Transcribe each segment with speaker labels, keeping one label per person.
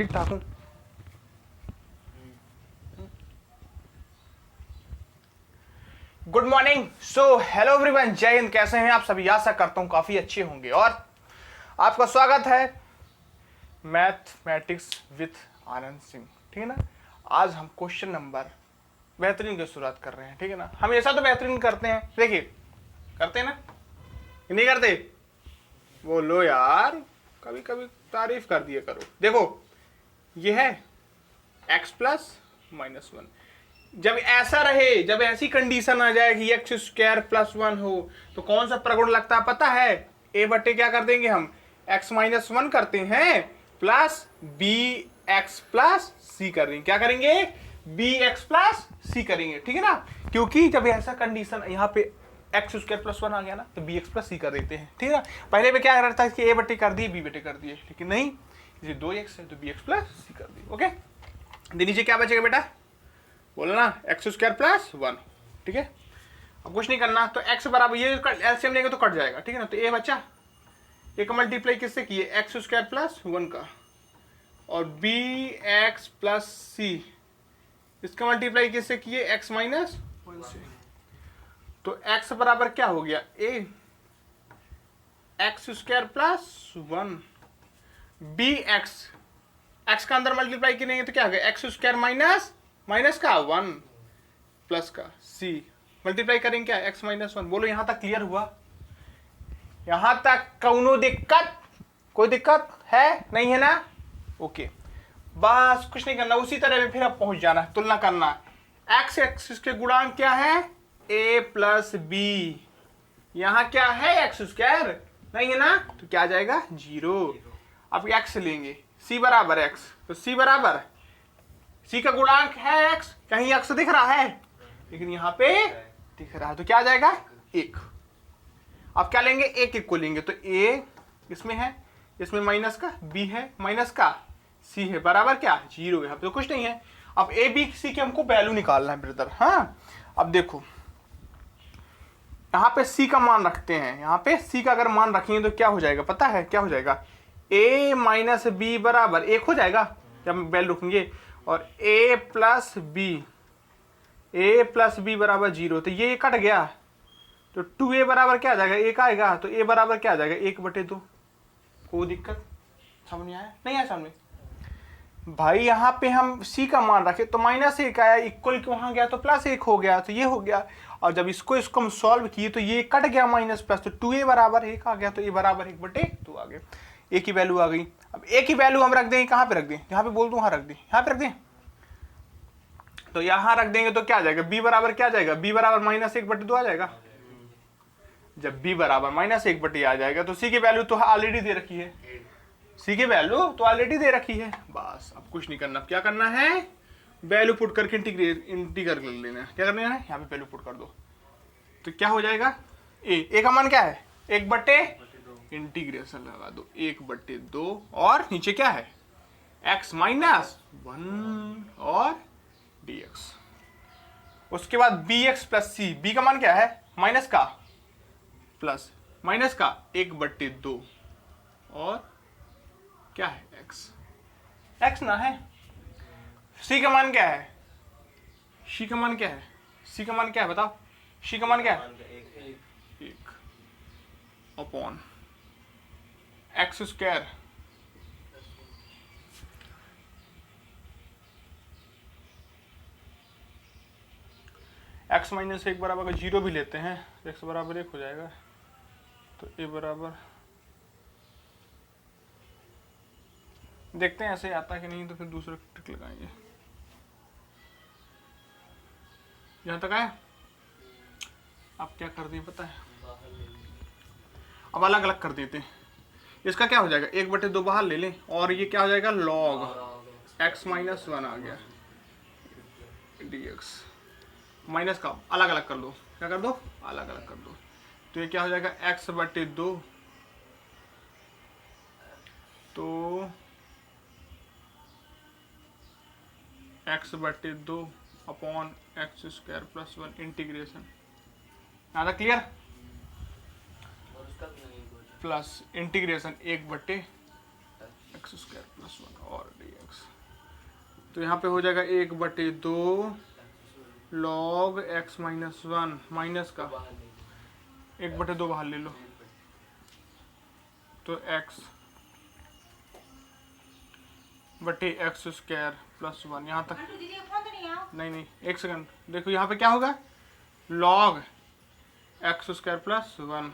Speaker 1: ठीक ठाक हूँ। Good morning. So hello everyone, जय हिंद। कैसे हैं आप सभी? आशा करता हूँ काफी अच्छे होंगे और आपका स्वागत है मैथमेटिक्स विथ आनंद सिंह। ठीक है ना। आज हम क्वेश्चन नंबर बेहतरीन की शुरुआत कर रहे हैं। ठीक है ना। हमेशा तो बेहतरीन करते हैं, देखिए करते हैं ना, नहीं करते? बोलो यार, कभी कभी तारीफ कर दिया करो। देखो ये है x प्लस माइनस वन। जब ऐसा रहे, जब ऐसी कंडीशन आ जाए कि एक्स स्क्वायर प्लस वन हो तो कौन सा प्रगुण लगता है पता है? ए बट्टे क्या कर देंगे हम, एक्स माइनस वन करते हैं प्लस बी एक्स प्लस सी कर देंगे। क्या करेंगे? बी एक्स प्लस सी करेंगे। ठीक है ना। क्योंकि जब ऐसा कंडीशन यहाँ पे एक्स स्क्वायर प्लस वन आ गया ना तो बी एक्स प्लस सी कर देते हैं। ठीक है ना। पहले में क्या करता है कि ए बट्टे कर दिए, बी बट्टे कर दिए, लेकिन नहीं, ये दो एक्स है तो बी एक्स प्लस सी कर दिए। ओके, नीचे क्या बचेगा बेटा? बोलो ना, एक्स स्क्वायर प्लस वन। ठीक है। अब कुछ नहीं करना, तो एक्स बराबर ये एलसीएम लेंगे तो कट जाएगा। ठीक है ना। तो ए बचा, ए का मल्टीप्लाई किससे किए? एक्स स्क्वायर प्लस वन का, और बी एक्स प्लस सी इसका मल्टीप्लाई किससे किए? एक्स माइनस वन से। तो एक्स बराबर क्या हो गया? A X square plus one, B X, X का अंदर मल्टीप्लाई करेंगे तो क्या हो गया? एक्स स्क्वायर माइनस माइनस का वन प्लस का सी, मल्टीप्लाई करेंगे क्या? X minus one. बोलो यहां तक क्लियर हुआ? यहां तक कौनो दिक्कत? कोई दिक्कत है? नहीं है ना? ओके, बस कुछ नहीं करना, उसी तरह में फिर अब पहुंच जाना, तुलना करना। एक्स एक्सिस के गुणांक क्या है? ए प्लस बी। यहां क्या है? एक्स स्क्वायर नहीं है ना, तो क्या आ जाएगा? जीरो। अब एक्स लेंगे, सी बराबर एक्स, तो सी बराबर, सी का गुणांक है एक्स, कहीं एक्स दिख रहा है लेकिन यहां पे दिख रहा है, तो क्या आ जाएगा? एक। अब क्या लेंगे? एक एक को लेंगे, तो ए इसमें है, इसमें माइनस का, बी है माइनस का, सी है बराबर क्या? जीरो है। अब तो कुछ नहीं है। अब ए बी सी के हमको वैल्यू निकालना है ब्रदर। हाँ, अब देखो यहाँ पे सी का मान रखते हैं, यहाँ पे सी का अगर मान रखेंगे तो क्या हो जाएगा पता है? क्या हो जाएगा? ए माइनस बी बराबर एक हो जाएगा जब हम वैल्यू रखेंगे, और ए प्लस बी बराबर जीरो, तो ये कट गया, तो टू ए बराबर क्या आ जाएगा? एक आएगा, तो ए बराबर क्या आ जाएगा? एक बटे दो। कोई दिक्कत समझ में आया? नहीं आया समझ में? भाई यहाँ पे हम सी का मान रखे तो माइनस एक आया, इक्वल वहां गया तो प्लस एक हो गया, तो ये हो गया। और जब इसको हम सॉल्व किए तो ये कट गया माइनस प्लस, तो टू ए बराबर एक आ गया, तो ए बराबर एक बटे दो आ गया। ए की वैल्यू आ गई। अब ए की वैल्यू हम रख देंगे, कहाँ पे रख दें? यहाँ पे बोल दूं, वहां रख दें, यहाँ पे रख दें, तो यहां रख देंगे तो क्या आ जाएगा? बी बराबर क्या आ जाएगा? बी बराबर माइनस एक बटे दो आ जाएगा। जब बी बराबर माइनस एक बटे आ जाएगा तो सी की वैल्यू तो ऑलरेडी दे रखी है, सी की वैल्यू तो ऑलरेडी दे रखी है। बस अब कुछ नहीं करना। क्या करना है? वैल्यू पुट करके इंटीग्रेट कर लेना है। क्या करना है? यहाँ पे वैल्यू पुट कर दो, तो क्या हो जाएगा? ए का मान क्या है? एक बटे इंटीग्रेशन लगा दो, एक बटे दो, और नीचे क्या है? एक्स माइनस वन और dx। उसके बाद बी एक्स प्लस सी, बी का मान क्या है? माइनस का प्लस माइनस का एक बट्टे दो, और क्या है? एक्स, एक्स ना है। सी का मान क्या है? सी का मान क्या है? सी का मान क्या है बताओ? सी का मान क्या है? एक upon x square x minus एक बराबर का जीरो भी लेते हैं, एक्स बराबर एक हो जाएगा, तो ए बराबर, देखते हैं ऐसे आता है कि नहीं, तो फिर दूसरा ट्रिक लगाएंगे। यहां तक आया? अब क्या कर दें पता है? अब अलग अलग कर देते हैं। इसका क्या हो जाएगा? एक बटे दो बाहर ले लें, और ये क्या हो जाएगा? लॉग एक्स माइनस वन आ गया dx, माइनस का अलग अलग कर दो। क्या कर दो? अलग अलग कर दो, तो ये क्या हो जाएगा? एक्स बटे दो, तो एक्स बटे दो upon x square plus one integration. यहाँ तक क्लियर? प्लस इंटीग्रेशन एक बटे एक्स स्क्वायर प्लस वन और dx। तो यहाँ पे हो जाएगा 1/2 log x माइनस 1 माइनस का 1/2 बाहर ले लो, तो x बटे एक्स स्क्वायर प्लस 1 यहाँ तक। नहीं, एक सेकंड, देखो यहाँ पे क्या होगा, log एक्स स्क्वायर प्लस 1।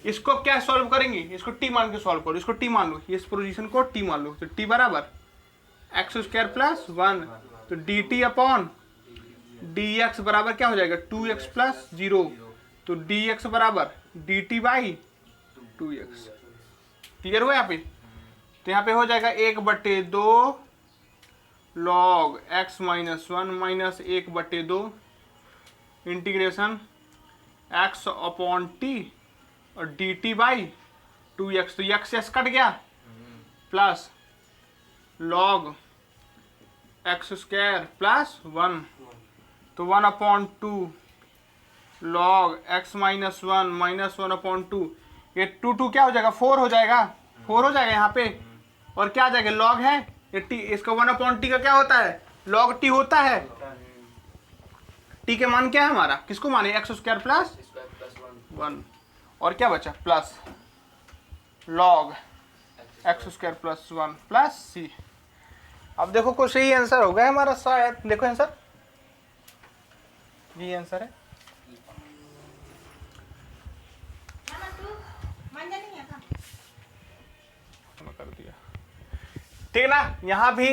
Speaker 1: इसको क्या सॉल्व करेंगे, इसको t मान के सॉल्व करो, इसको t मान लो, इस पोजीशन को t मान लो, तो t बराबर एक्स स्क्वायर प्लस 1, तो dt अपॉन dx बराबर क्या हो जाएगा 2x प्लस 0, तो dx बराबर dt बाई 2x। क्लियर हुआ यहाँ पे? तो यहाँ पे हो जाएगा 1/2 log x minus 1 minus 1/2 integration x upon t और dt बाई 2x, तो x कट गया, plus log x square plus 1, तो 1/2 log x माइनस 1 माइनस 1/2, ये 2 क्या हो जाएगा 4 हो जाएगा, 4 हो जाएगा यहाँ पे, और क्या आ जाएगा log है ये t, इसका 1/t का क्या होता है log t होता है। t के मान क्या है हमारा, किसको माने एक्स स्क्वायर प्लस 1, और क्या बचा plus log x square plus 1 प्लस c। अब देखो कुछ यही आंसर होगा हमारा शायद, देखो आंसर, ये आंसर है। कर दिया, ठीक है ना। यहाँ भी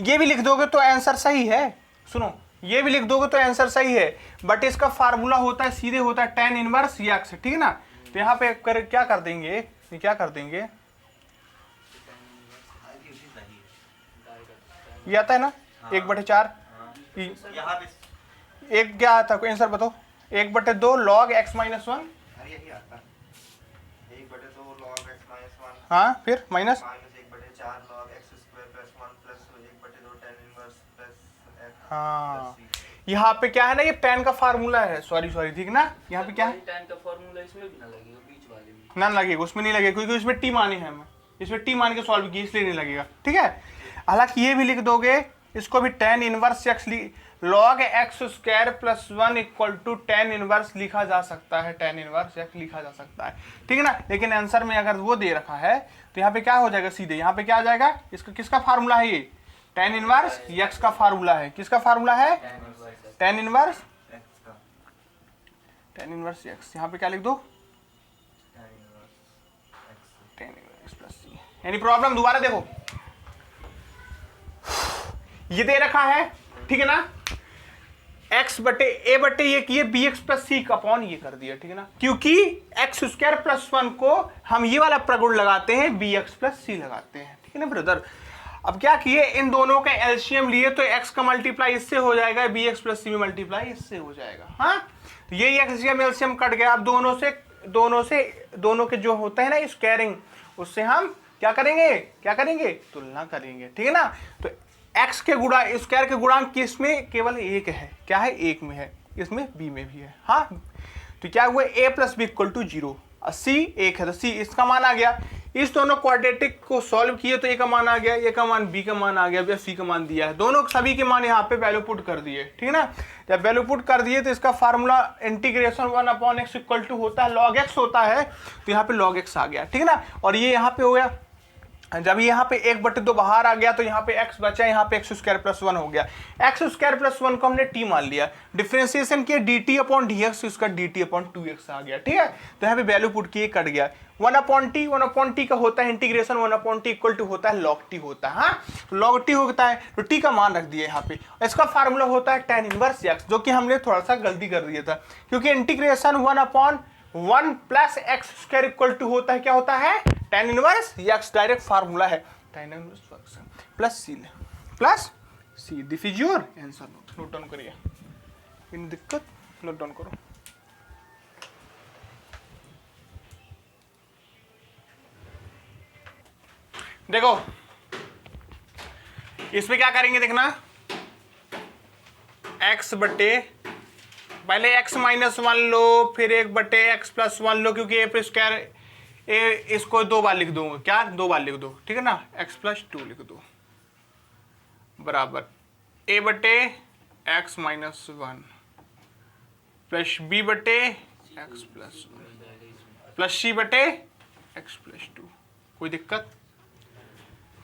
Speaker 1: ये भी लिख दोगे तो आंसर सही है, सुनो ये भी लिख दोगे तो आंसर सही है, बट इसका फार्मूला होता है सीधे होता है tan इनवर्स x, ठीक है ना। तो यहाँ पे क्या कर देंगे, ये क्या कर देंगे, ये आता है ना 1/4, एक क्या आता है आंसर बताओ, 1/2 log x माइनस 1, हाँ फिर माइनस, हाँ यहाँ पे क्या है ना, ये tan का फार्मूला है, सॉरी ठीक ना, यहाँ पे क्या है
Speaker 2: tan का फार्मूला इसमें भी ना लगेगा, बीच वाले में
Speaker 1: ना लगेगा, उसमें नहीं लगेगा क्योंकि उसमें t माने हैं, हमें इसमें t मान के सॉल्व किया इसलिए नहीं लगेगा, ठीक है। हालांकि ये भी लिख दोगे, इसको भी tan inverse x log x square plus 1 equal to tan inverse लिखा जा सकता है, tan इनवर्स x लिखा जा सकता है, ठीक है ना। लेकिन आंसर में अगर वो दे रखा है तो यहाँ पे क्या हो जाएगा सीधे, यहाँ पे क्या आ जाएगा, इसका किसका फार्मूला है, ये tan इनवर्स x का फार्मूला है, किसका फार्मूला है tan इनवर्स x, यहाँ पे क्या लिख दो tan इनवर्स प्लस c। एनी प्रॉब्लम, दोबारा देखो ये दे रखा है, ठीक है ना, x बटे a बटे ये किए bx प्लस c का अपॉन ये कर दिया, ठीक है ना, क्योंकि एक्स स्क्वायर प्लस 1 को हम ये वाला प्रगुण लगाते हैं, bx प्लस c लगाते हैं, ठीक है ना ब्रदर। अब क्या किए, इन दोनों का एलसीएम लिए तो x का मल्टीप्लाई इससे हो जाएगा, bx प्लस c में मल्टीप्लाई इससे हो जाएगा, हाँ तो ये एलसीएम कट गया। अब दोनों के जो होते हैं ना स्क्वायरिंग, उससे हम क्या करेंगे तुलना करेंगे, ठीक है ना। तो x के गुणा स्क्वायर के गुणांक किसमें केवल एक है, क्या है एक में है, इसमें b में भी है, हाँ तो क्या हुआ a plus B equal to 0, c एक है तो c इसका मान आ गया। इस दोनों क्वाड्रेटिक को सॉल्व किए तो a का मान आ गया, a का मान b का मान आ गया, c का मान दिया है, दोनों सभी के मान यहाँ पे वैल्यू पुट कर दिए, ठीक है ना। जब वैल्यू पुट कर दिए तो इसका formula integration 1/x equal to होता है log x होता है, तो यहाँ पे log x आ गया, ठीक है ना। और ये यहाँ पे हो गया, जब यहाँ पे 1/2 बाहर आ गया तो यहाँ पे x बचा, यहाँ पे एक्स स्क्वायर प्लस 1 हो गया, एक्स स्क्वायर प्लस 1 को हमने t मान लिया, डिफरेंशिएशन किया dt अपॉन dx, इसका dt अपॉन 2x आ गया, ठीक है। तो यहाँ पे वैल्यू पुट किए कट गया, 1/t का होता है इंटीग्रेशन, 1/t इक्वल टू होता है log t होता है, हाँ log t होता है, तो t का मान रख दिया यहाँ पे। इसका फार्मूला होता है tan इनवर्स x, जो कि हमने थोड़ा सा गलती कर दिया था, क्योंकि integration 1/1 plus x square equal to होता है, क्या होता है tan inverse x, direct formula है tan इनवर्स plus c। This is your answer, note down करिए, इन दिक्कत नोट डाउन करो। देखो इसमें क्या करेंगे देखना, x बटे पहले x माइनस 1 लो, फिर 1/x प्लस 1 लो, क्योंकि a पे स्क्वायर इसको 2 बार लिख दूंगा, क्या 2 बार लिख दो, ठीक है ना, x प्लस 2 लिख दो, बराबर a बटे x माइनस 1 प्लस b बटे x प्लस 1 प्लस c बटे x प्लस 2। कोई दिक्कत?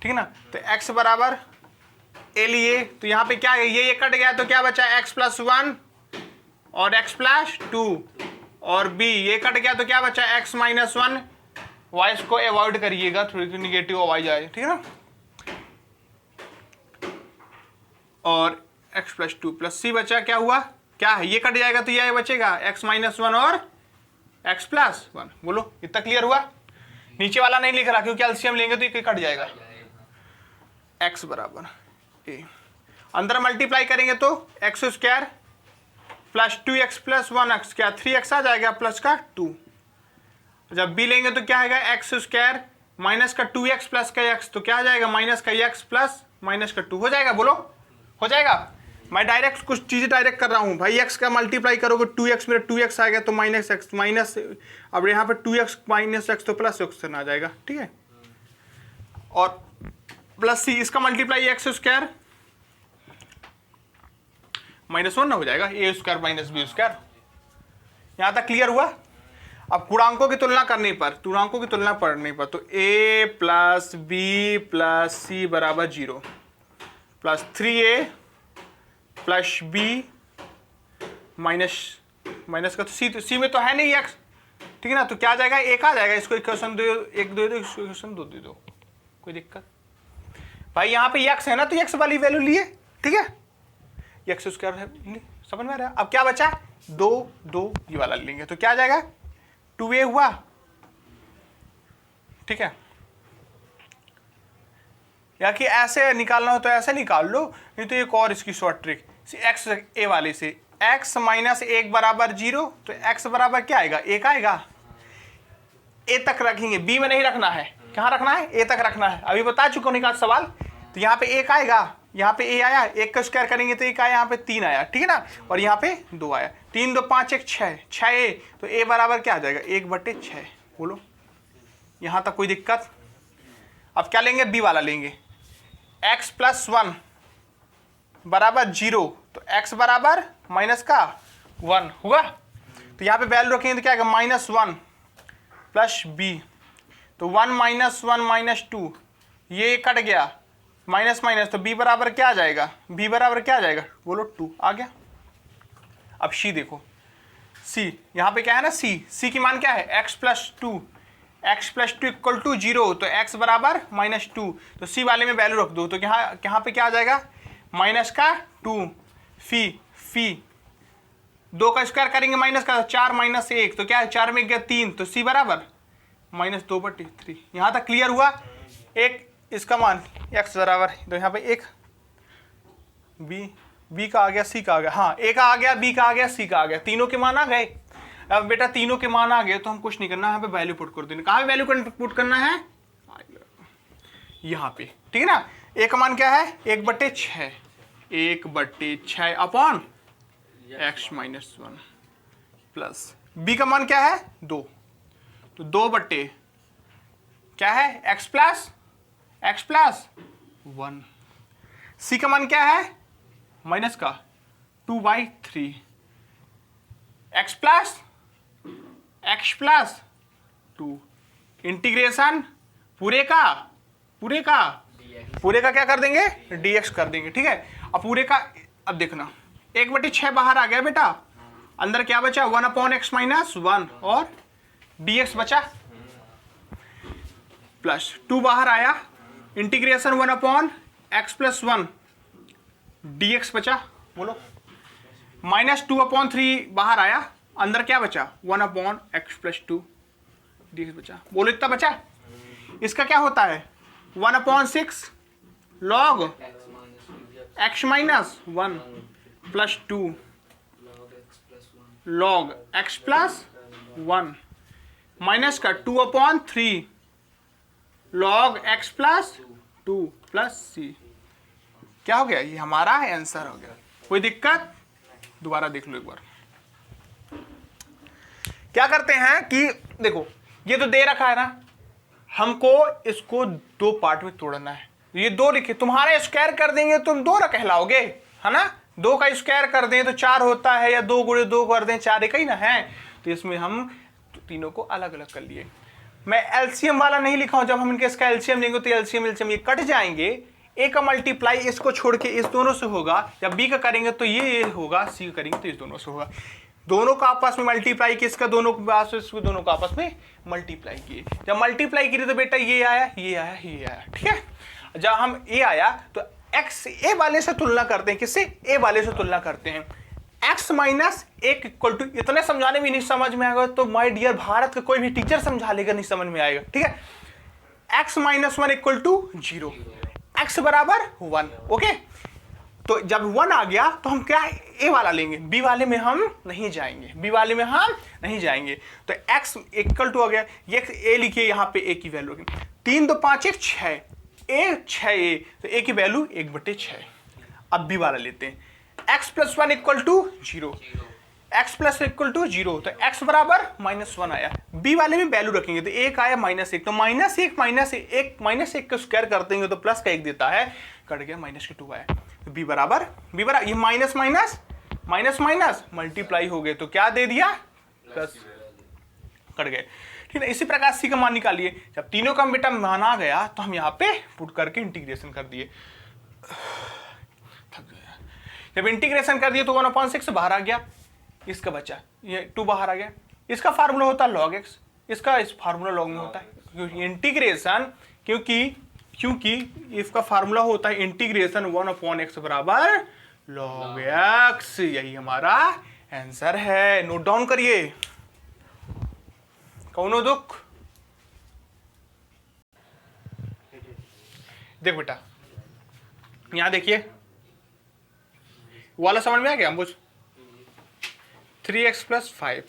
Speaker 1: ठीक है ना। तो x बराबर a लिए, तो यहाँ पे क्या है, ये कट गया तो क्या बचा, x प्लस 1 और x प्लस 2, और b ये कट गया तो क्या बचा, x माइनस 1। वाइस को अवॉइड करिएगा, थोड़ी सी निगेटिव आवाज जाए, ठीक है ना। और x प्लस 2 प्लस c बचा, क्या हुआ, क्या है, ये कट जाएगा तो ये बचेगा x माइनस 1 और x प्लस 1। बोलो इतना क्लियर हुआ? नीचे वाला नहीं लिख रहा क्योंकि एलसीएम लेंगे तो ये कट जाएगा। x बराबर a, अंदर मल्टीप्लाई करेंगे तो x square plus 2x plus 1x, क्या 3x आ जाएगा प्लस का 2। जब b लेंगे तो क्या आएगा, एक्स स्क्वायर माइनस का 2x प्लस का x, तो क्या आ जाएगा माइनस का x प्लस माइनस का 2। हो जाएगा? बोलो हो जाएगा? मैं डायरेक्ट कुछ चीज़ें डायरेक्ट कर रहा हूँ भाई। x का मल्टीप्लाई करोगे 2x, मेरा 2x आ गया तो माइनस x माइनस, अब यहाँ पे 2x माइनस x तो प्लस x आ जाएगा, ठीक है। और प्लस c, इसका मल्टीप्लाई एक्स स्क्वायर माइनस 1 ना हो जाएगा, ए स्क्वायर माइनस बी स्क्वायर। यहाँ तक क्लियर हुआ? अब पूर्णांकों की तुलना करने पर, पूर्णांकों की तुलना पढ़ने पर, तो a plus B plus C बराबर 0 plus 3a plus B minus minus का, तो सी में तो है नहीं x, ठीक है ना। तो क्या आ जाएगा, एक आ जाएगा, इसको इक्वेशन दो, एक दे दो, इसको इक्वेशन दो दे दो। कोई दिक्कत भाई? यहाँ पे x है ना, तो x वाली वैल्यू लिए, ठीक है, एक्स स्क्वायर है, समझ में आ रहा है। अब क्या बचा, 2 2 ये वाला लेंगे तो क्या आ जाएगा, 2a हुआ, ठीक है। या कि ऐसे निकालना हो तो ऐसे निकाल लो, नहीं तो एक और इसकी शॉर्ट ट्रिक, एक्स ए वाले से, x माइनस 1 बराबर 0, तो x बराबर क्या आएगा, 1 आएगा। a तक रखेंगे, b में नहीं रखना है, कहाँ रखना है, a तक रखना है। अभी बता चुका हूँ निकाल सवाल। तो यहाँ पे 1 आएगा, यहाँ पे a आया, 1 का स्क्वायर करेंगे तो 1 आया, यहाँ पे 3 आया, ठीक है ना। और यहाँ पे 2 आया, 3 2 5 1 6 6a, तो a बराबर क्या आ जाएगा, 1/6। बोलो यहाँ तक कोई दिक्कत? अब क्या लेंगे, b वाला लेंगे, x प्लस 1 बराबर 0, तो x बराबर माइनस का 1 हुआ। तो यहाँ पे वैल्यू रखेंगे तो क्या आएगा, माइनस 1 प्लस b, तो 1 माइनस 1 माइनस 2, ये कट गया, माइनस माइनस, तो b बराबर क्या आ जाएगा, b बराबर क्या आ जाएगा, बोलो 2 आ गया। अब c देखो, c यहाँ पे क्या है ना, c की मान क्या है, x plus 2, x plus 2 equal to 0, तो x बराबर माइनस 2, तो c वाले में वैल्यू रख दो, तो यहाँ पे क्या आ जाएगा, माइनस का 2 फी 2 का स्क्वायर करेंगे माइनस का, 4 माइनस 1, तो क्या है, 4 में गया 3, तो c बराबर माइनस 2/3। यहाँ तक क्लियर हुआ? एक इसका मान x बराबर, तो यहाँ पे एक b का आ गया, c का आ गया, हाँ a का आ गया, b का आ गया, c का आ गया, तीनों के मान आ गए। अब बेटा तीनों के मान आ गए तो हम कुछ नहीं करना, यहाँ पे वैल्यू पुट कर देना। कहाँ पे वैल्यू पुट करना है, यहाँ पे, ठीक है ना। a का मान क्या है, 1/6, 1/6 upon x minus 1 plus b का मान क्या है, 2, तो 2 क्या है, x प्लस 1। c का मान क्या है, माइनस का 2/3, x प्लस 2, इंटीग्रेशन पूरे का क्या कर देंगे, dx कर देंगे, ठीक है। अब पूरे का, अब देखना 1/6 बाहर आ गया बेटा, अंदर क्या बचा, 1/x माइनस 1 और dx बचा, प्लस 2 बाहर आया, इंटीग्रेशन 1/x प्लस 1 dx बचा। बोलो माइनस 2/3 बाहर आया, अंदर क्या बचा, 1/x प्लस 2 dx बचा। बोलो इतना बचा। इसका क्या होता है, 1/6 log x minus 1 plus 2 log x plus 1 minus का 2/3 log x plus 2 plus c। क्या हो गया, ये हमारा आंसर हो गया। कोई दिक्कत? दोबारा देख लो एक बार। क्या करते हैं कि देखो ये तो दे रखा है ना, हमको इसको 2 पार्ट में तोड़ना है। ये 2 लिखे, तुम्हारे स्क्वायर कर देंगे तुम 2 ना कहलाओगे, है ना। 2 का स्क्वायर कर दें तो 4 होता है, या 2 गुणे 2 कर दें 4 एक ही ना है। तो इसमें हम तीनों को अलग अलग कर लिए। मैं एलसीएम वाला नहीं लिखा हूं, जब हम इनके इसका एलसीएम लेंगे तो एलसीएम ये कट जाएंगे। ए का मल्टीप्लाई इसको छोड़ के इस दोनों से होगा, जब बी का करेंगे तो ये होगा, सी का करेंगे तो इस दोनों से होगा। दोनों का आपस में मल्टीप्लाई किसका, दोनों दोनों का आपस में मल्टीप्लाई किए। जब मल्टीप्लाई किए तो बेटा ये आया, ये आया, ये आया, ठीक है। जब हम ए आया तो एक्स ए वाले से तुलना करते हैं, किससे, ए वाले से तुलना करते हैं। x माइनस 1 इक्वल टू, इतने समझाने में नहीं समझ में आएगा तो माय डियर भारत का कोई भी टीचर समझा लेगा, नहीं समझ में आएगा, ठीक है। x minus 1 equal to 0, x बराबर 1, ओके। तो जब 1 आ गया तो हम क्या ए वाला लेंगे, बी वाले में हम नहीं जाएंगे, बी वाले में हम नहीं जाएंगे। तो x इक्वल टू हो गया, ये ए लिखिए, यहाँ पे ए की वैल्यू 3 2 5 1 6, ए 6 ए, तो ए की वैल्यू 1/6। अब बी वाला लेते हैं, x plus 1 equal to 0, x plus equal to 0, तो x बराबर -1 आया। बी वाले में वैल्यू रखेंगे तो 1 आया, -1, तो -1 का स्क्वायर कर देंगे तो प्लस का 1 देता है, कट गया, -2 आया। तो बी बराबर ये minus minus minus minus multiply हो गए तो क्या दे दिया, प्लस, कट गए, ठीक है। इसी प्रकार सी का मान निकालिए। जब तीनों का बेटा मान आ गया तो हम यहाँ पे पुट करके इंटीग्रेशन कर दिए। जब इंटीग्रेशन कर दिए तो 1/6 बाहर आ गया, इसका बचा ये 2 बाहर आ गया। इसका फार्मूला होता है log x, इसका इस फार्मूला log में होता है, क्योंकि इंटीग्रेशन, क्योंकि इसका फार्मूला होता है इंटीग्रेशन 1/x बराबर log x। यही हमारा आंसर है, नोट डाउन करिए। कौनो दुख, देख बेटा यहां देखिए, वाला समझ में आ गया, बुझ। 3x प्लस 5,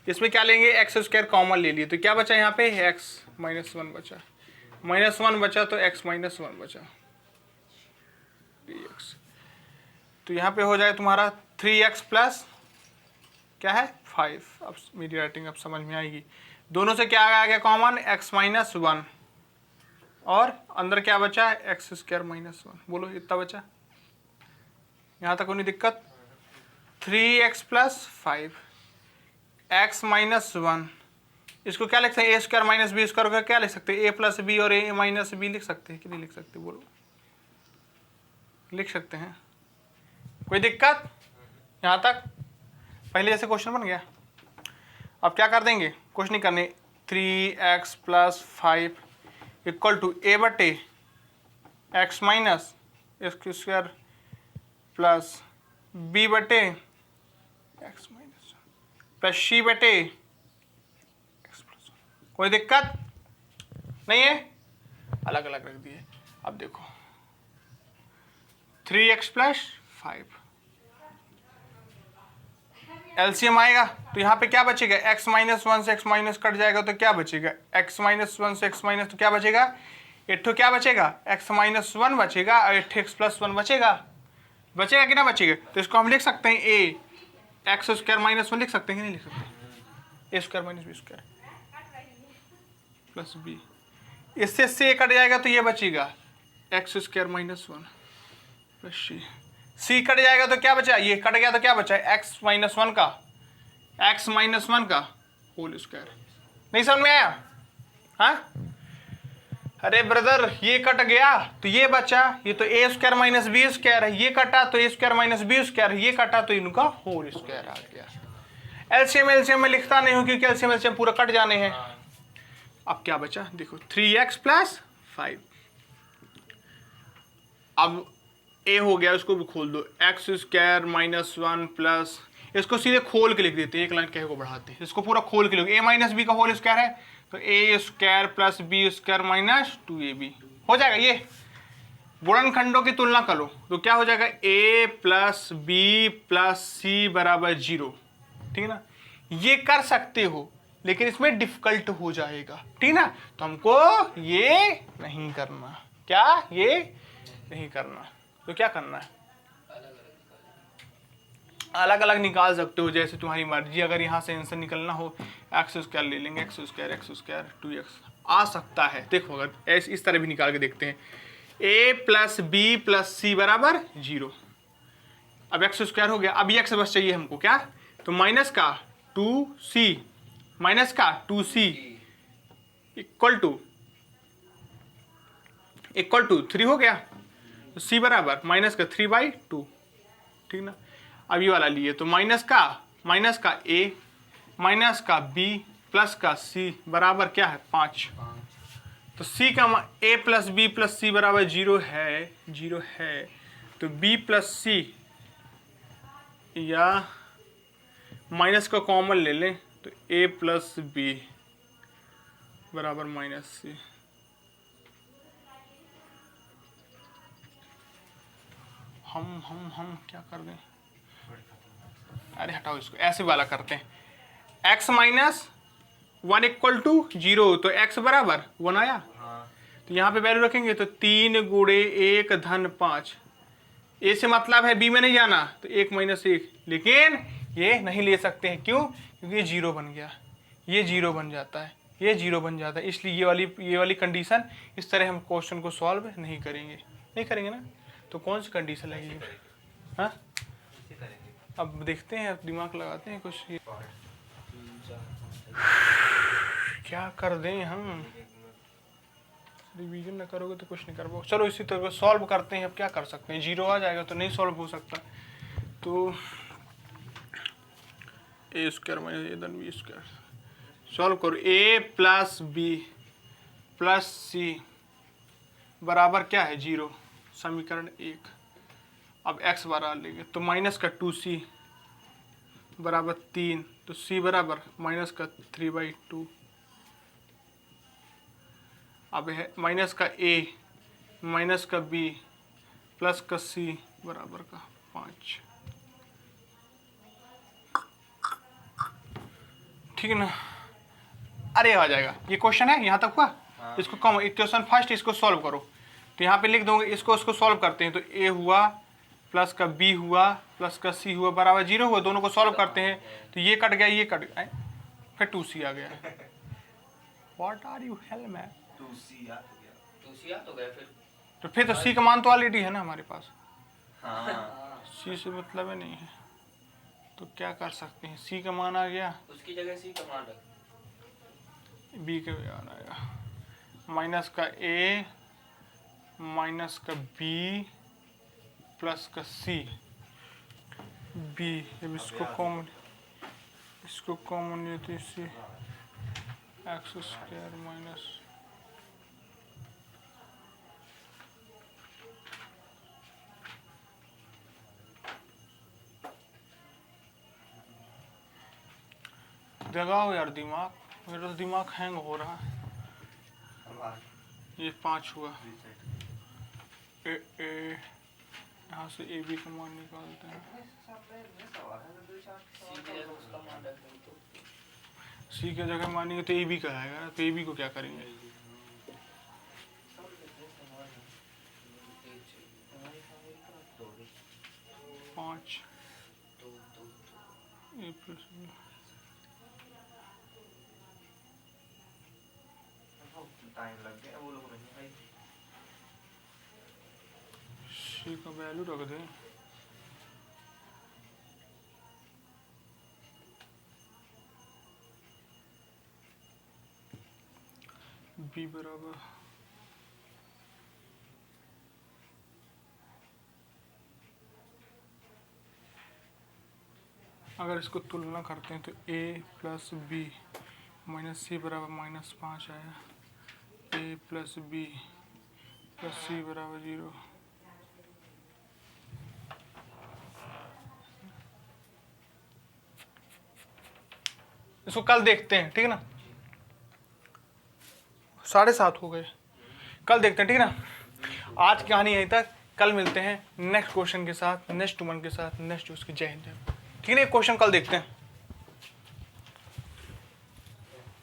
Speaker 1: इसमें क्या लेंगे, एक्स स्क्वायर कॉमन ले लिए तो क्या बचा यहाँ पे, x -1 बचा, -1 बचा तो x -1 बचा, dx। तो यहाँ पे हो जाए तुम्हारा 3x प्लस क्या है 5। अब मेरी राइटिंग अब समझ में आएगी। दोनों से क्या आ गया कॉमन, x -1, और अंदर क्या बचा, x स्क्वायर -1, बोलो इतना बचा। यहाँ तक कोई दिक्कत। 3x प्लस 5, x -1, इसको क्या लिख सकते हैं, a square minus B square का क्या लिख सकते हैं, a प्लस बी और a माइनस बी लिख सकते हैं कि नहीं लिख सकते, बोलो, लिख सकते हैं, कोई दिक्कत यहाँ तक। पहले जैसे क्वेश्चन बन गया। अब क्या कर देंगे, कुछ नहीं करने, 3x plus 5 equal to a बटे x माइनस इसकी स्क्वायर प्लस b बटे x माइनस प्लस c बटे x प्लस। कोई दिक्कत नहीं है, अलग अलग रख दिए। अब देखो 3x प्लस 5 एलसीएम आएगा तो यहाँ पे क्या बचेगा, x -1 से x माइनस कट जाएगा तो क्या बचेगा, x -1 से x माइनस, तो क्या बचेगा, एठो क्या बचेगा, x -1 बचेगा और 8x प्लस 1 बचेगा, बचेगा कि ना बचेगा। तो इसको हम लिख सकते हैं a x स्क्वायर -1 लिख सकते हैं कि नहीं लिख सकते, a square minus B square plus B. इससे से कट जाएगा तो ये बचेगा x स्क्वायर -1 प्लस c कट जाएगा तो क्या बचा, ये कट गया तो क्या बचा, x -1 का होल स्क्वायर। नहीं समझ में आया, हाँ। अरे ब्रदर ये कट गया तो ये बचा, ये तो a square minus B square है, ये कटा तो a square minus B square, ये कटा तो इनका होल स्क्वायर आ गया। एलसीएम में लिखता नहीं हूँ क्योंकि एलसीएम पूरा कट जाने हैं। अब क्या बचा देखो, 3x प्लस 5, अब a हो गया, इसको भी खोल दो, x स्क्वायर -1 प्लस, इसको सीधे खोल के लिख देते हैं, एक लाइन कहे को बढ़ाते हैं, इसको पूरा खोल के लिख, a माइनस बी का होल स्क्वायर है तो a square plus B square minus 2ab हो जाएगा। ये गुणनखंडों की तुलना करो तो क्या हो जाएगा, a plus B plus C बराबर 0, ठीक है ना। ये कर सकते हो लेकिन इसमें डिफिकल्ट हो जाएगा, ठीक ना। तो हमको ये नहीं करना, क्या ये नहीं करना, तो क्या करना है, अलग अलग निकाल सकते हो जैसे तुम्हारी मर्जी। अगर यहाँ से आंसर निकलना हो एक्स स्क्वायर ले लेंगे, एक्स स्क्वायर 2x आ सकता है। देखो अगर ऐसे इस तरह भी निकाल के देखते हैं, ए प्लस बी प्लस सी बराबर 0। अब एक्स स्क्वायर हो गया, अब एक्स बस चाहिए हमको क्या, तो माइनस का 2c माइनस का 2c इक्वल टू 3 हो गया, तो c बराबर माइनस का 3/2, ठीक ना। अब ये वाला लिए तो माइनस का a माइनस का b प्लस का c बराबर क्या है 5। तो c का a plus B plus C बराबर 0 है, तो b प्लस सी या माइनस का कॉमन ले लें तो a प्लस बी बराबर माइनस सी। हम क्या कर दें, अरे हटाओ इसको, ऐसे वाला करते हैं, x माइनस 1 इक्वल टू 0, तो x बराबर 1 आया। तो यहाँ पे वैल्यू रखेंगे तो 3 गुणे 1 धन 5, ए से मतलब है बी में नहीं जाना, तो 1 माइनस 1, लेकिन ये नहीं ले सकते हैं, क्यों, क्योंकि ये 0 बन गया, ये 0 बन जाता है, ये 0 बन जाता है, इसलिए ये वाली कंडीशन, इस तरह हम क्वेश्चन को सॉल्व नहीं करेंगे ना। तो कौन सी कंडीशन लगेगी, हाँ अब देखते हैं, अब दिमाग लगाते हैं कुछ, क्या कर दें हम, रिवीजन ना करोगे तो कुछ नहीं कर पाओगे। चलो इसी तरह सॉल्व करते हैं, अब क्या कर सकते हैं, 0 आ जाएगा तो नहीं सॉल्व हो सकता, तो ए स्क्वायर माइनस ए धन बी स्क्वायर सॉल्व करो, ए प्लस बी प्लस सी बराबर क्या है 0, समीकरण 1। अब x बराबर लेंगे तो माइनस का 2c बराबर 3, तो c बराबर माइनस का 3/2। अब है माइनस का a माइनस का b प्लस का c बराबर का 5, ठीक है ना। अरे आ जाएगा, ये क्वेश्चन है यहाँ तक हुआ, इसको कम इक्वेशन फर्स्ट इसको सॉल्व करो, तो यहाँ पे लिख दोगे, इसको सॉल्व करते हैं, तो a हुआ प्लस का b हुआ प्लस का c हुआ बराबर 0 हुआ, दोनों को सॉल्व करते हैं, तो ये कट गया, ये कट गया, फिर 2c आ गया। What are you hell man,
Speaker 2: 2c आ तो गया,
Speaker 1: फिर तो c का मान तो ऑलरेडी है ना हमारे पास,
Speaker 2: हाँ
Speaker 1: c से मतलब ही नहीं है, तो क्या कर सकते हैं, c का मान आ गया,
Speaker 2: उसकी जगह c का मान रख,
Speaker 1: b का मान आएगा माइनस का a माइनस का b प्लस का c b, जब इसको कॉमन लेते इससे एक्स स्क्वायर माइनस जगाओ यार दिमाग, मेरा तो दिमाग हैंग हो रहा है। ये 5 हुआ, यहाँ से ए बी का मान निकालते हैं,
Speaker 2: उसका मान रख तो
Speaker 1: सी की जगह मानेंगे तो ए बी का आएगा ना, तो ए बी को क्या करेंगे, 5 ए प्लस बी,
Speaker 2: टाइम लग गया, वो लोग नहीं भाई,
Speaker 1: सी का वैल्यू रख दें, बी बराबर अगर इसको तुलना करते हैं तो a प्लस बी माइनस सी बराबर -5 आया, a plus B plus C बराबर 0। इसको कल देखते हैं, ठीक है ना, 7:30 हो गए, कल देखते हैं, ठीक है ना। आज की कहानी यहीं तक, कल मिलते हैं नेक्स्ट क्वेश्चन के साथ, नेक्स्ट 1 के साथ, नेक्स्ट उसकी जय हिंद, ठीक है ना। एक क्वेश्चन कल देखते हैं।